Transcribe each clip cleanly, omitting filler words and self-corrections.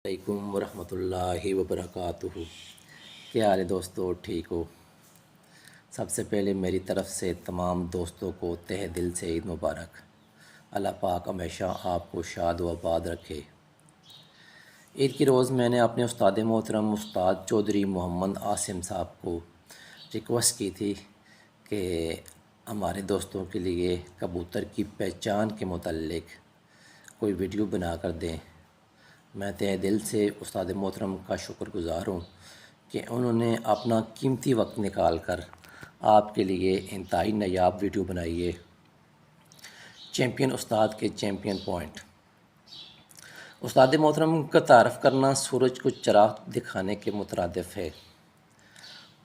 علیکم ورحمۃ اللہ وبرکاتہ۔ کیا حال ہے دوستو، ٹھیک ہو؟ سب سے پہلے میری طرف سے تمام دوستوں کو تہ دل سے عید مبارک۔ اللہ پاک ہمیشہ آپ کو شاد و آباد رکھے۔ عید کے روز میں نے اپنے استاد محترم استاد چودھری محمد عاصم صاحب کو ریکویسٹ کی تھی کہ ہمارے دوستوں کے لیے کبوتر کی پہچان کے متعلق کوئی ویڈیو بنا کر دیں۔ میں تہ دل سے استاد محترم کا شکر گزار ہوں کہ انہوں نے اپنا قیمتی وقت نکال کر آپ کے لیے انتہائی نایاب ویڈیو بنائی ہے۔ چیمپئن استاد کے چیمپئن پوائنٹ۔ استاد محترم کا تعارف کرنا سورج کو چراغ دکھانے کے مترادف ہے۔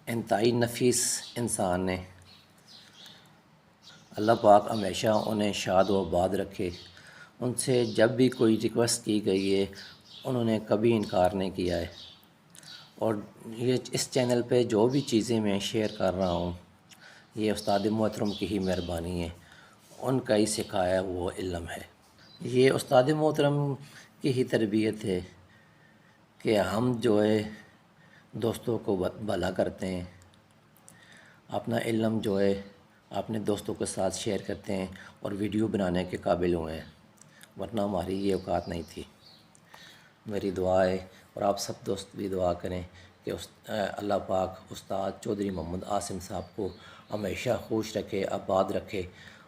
انتہائی نفیس انسان نے، اللہ پاک ہمیشہ انہیں شاد و آباد رکھے۔ ان سے جب بھی کوئی ریکویسٹ کی گئی ہے انہوں نے کبھی انکار نہیں کیا ہے، اور یہ اس چینل پہ جو بھی چیزیں میں شیئر کر رہا ہوں یہ استاد محترم کی ہی مہربانی ہے، ان کا ہی سکھایا وہ علم ہے۔ یہ استاد محترم کی ہی تربیت ہے کہ ہم جو ہے دوستوں کو بھلا کرتے ہیں، اپنا علم جو ہے اپنے دوستوں کے ساتھ شیئر کرتے ہیں اور ویڈیو بنانے کے قابل ہوئے ہیں، ورنہ ہماری یہ اوقات نہیں تھی۔ میری دعا ہے اور آپ سب دوست بھی دعا کریں کہ اللہ پاک استاد چودھری محمد عاصم صاحب کو ہمیشہ خوش رکھے، آباد رکھے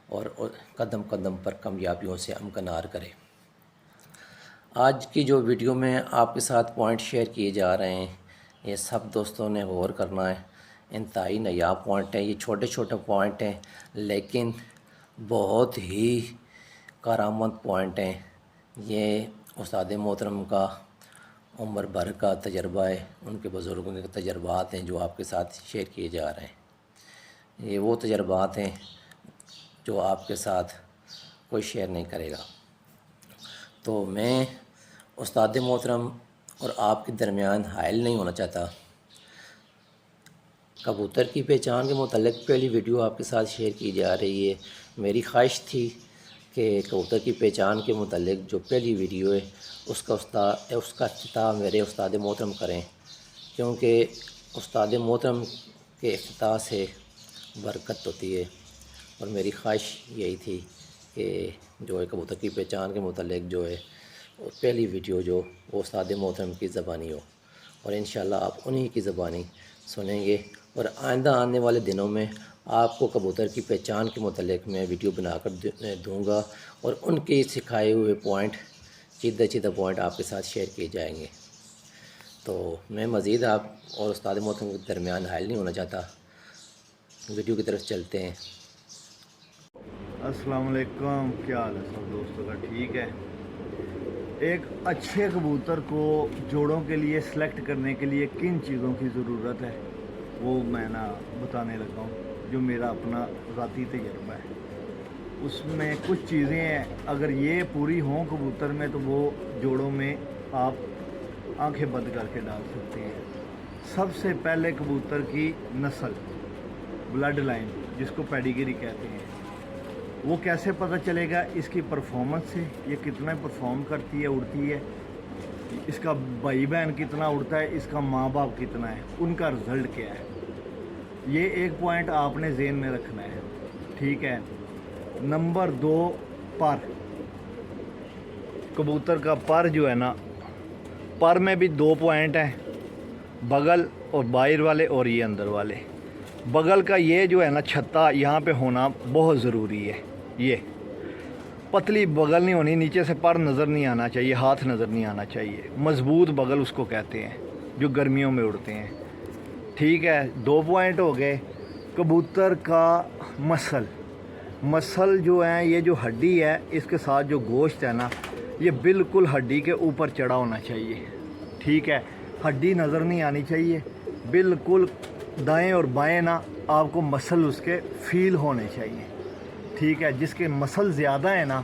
اور قدم قدم پر کامیابیوں سے امکنار کرے۔ آج کی جو ویڈیو میں آپ کے ساتھ پوائنٹ شیئر کیے جا رہے ہیں یہ سب دوستوں نے غور کرنا ہے۔ انتہائی نایاب پوائنٹ ہیں، یہ چھوٹے چھوٹے پوائنٹ ہیں لیکن بہت ہی کارآمد پوائنٹ ہیں۔ یہ استاد محترم کا عمر بھر کا تجربہ ہے، ان کے بزرگوں کے تجربات ہیں جو آپ کے ساتھ شیئر کیے جا رہے ہیں۔ یہ وہ تجربات ہیں جو آپ کے ساتھ کوئی شیئر نہیں کرے گا۔ تو میں استاد محترم اور آپ کے درمیان حائل نہیں ہونا چاہتا۔ کبوتر کی پہچان کے متعلق پہلی ویڈیو آپ کے ساتھ شیئر کی جا رہی ہے۔ میری خواہش تھی کہ کبوتر کی پہچان کے متعلق جو پہلی ویڈیو ہے اس کا افتتاح میرے استاد محترم کریں، کیونکہ استاد محترم کے افتتاح سے برکت ہوتی ہے، اور میری خواہش یہی تھی کہ جو ہے کبوتر کی پہچان کے متعلق جو ہے پہلی ویڈیو جو وہ استاد محترم کی زبانی ہو، اور انشاءاللہ آپ انہی کی زبانی سنیں گے، اور آئندہ آنے والے دنوں میں آپ کو کبوتر کی پہچان کے متعلق میں ویڈیو بنا کر دوں گا، اور ان کے سکھائے ہوئے پوائنٹ چیدہ پوائنٹ آپ کے ساتھ شیئر کیے جائیں گے۔ تو میں مزید آپ اور استاد محترم کے درمیان حائل نہیں ہونا چاہتا۔ ویڈیو کی طرف چلتے ہیں۔ السلام علیکم، کیا حال ہے سب دوستوں کا؟ ٹھیک ہے۔ ایک اچھے کبوتر کو جوڑوں کے لیے سلیکٹ کرنے کے لیے کن چیزوں کی ضرورت ہے وہ میں بتانے لگا ہوں، جو میرا اپنا ذاتی تجربہ ہے۔ اس میں کچھ چیزیں ہیں، اگر یہ پوری ہوں کبوتر میں تو وہ جوڑوں میں آپ آنکھیں بند کر کے ڈال سکتے ہیں۔ سب سے پہلے کبوتر کی نسل، بلڈ لائن جس کو پیڈیگری کہتے ہیں، وہ کیسے پتہ چلے گا؟ اس کی پرفارمنس سے، یہ کتنا پرفارم کرتی ہے، اڑتی ہے، اس کا بھائی بہن کتنا اڑتا ہے، اس کا ماں باپ کتنا ہے، ان کا رزلٹ کیا ہے۔ یہ ایک پوائنٹ آپ نے ذہن میں رکھنا ہے، ٹھیک ہے۔ نمبر 2، پر۔ کبوتر کا پر جو ہے نا، پر میں بھی 2 پوائنٹ ہیں، بغل اور باہر والے اور یہ اندر والے۔ بغل کا یہ جو ہے نا چھتا یہاں پہ ہونا بہت ضروری ہے۔ یہ پتلی بغل نہیں ہونی، نیچے سے پر نظر نہیں آنا چاہیے، ہاتھ نظر نہیں آنا چاہیے، مضبوط بغل اس کو کہتے ہیں جو گرمیوں میں اڑتے ہیں، ٹھیک ہے۔ 2 پوائنٹ ہو گئے۔ کبوتر کا مسل جو ہے، یہ جو ہڈی ہے اس کے ساتھ جو گوشت ہے نا یہ بالکل ہڈی کے اوپر چڑھا ہونا چاہیے، ٹھیک ہے۔ ہڈی نظر نہیں آنی چاہیے، بالکل دائیں اور بائیں نا آپ کو مسل اس کے فیل ہونے چاہیے، ٹھیک ہے۔ جس کے مسل زیادہ ہے نا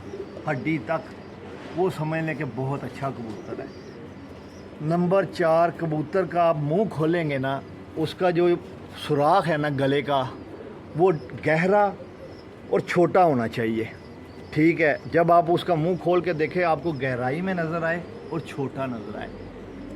ہڈی تک، وہ سمجھ لیں کہ بہت اچھا کبوتر ہے۔ نمبر 4، کبوتر کا آپ منہ کھولیں گے نا، اس کا جو سوراخ ہے نا گلے کا وہ گہرا اور چھوٹا ہونا چاہیے، ٹھیک ہے۔ جب آپ اس کا منہ کھول کے دیکھیں آپ کو گہرائی میں نظر آئے اور چھوٹا نظر آئے،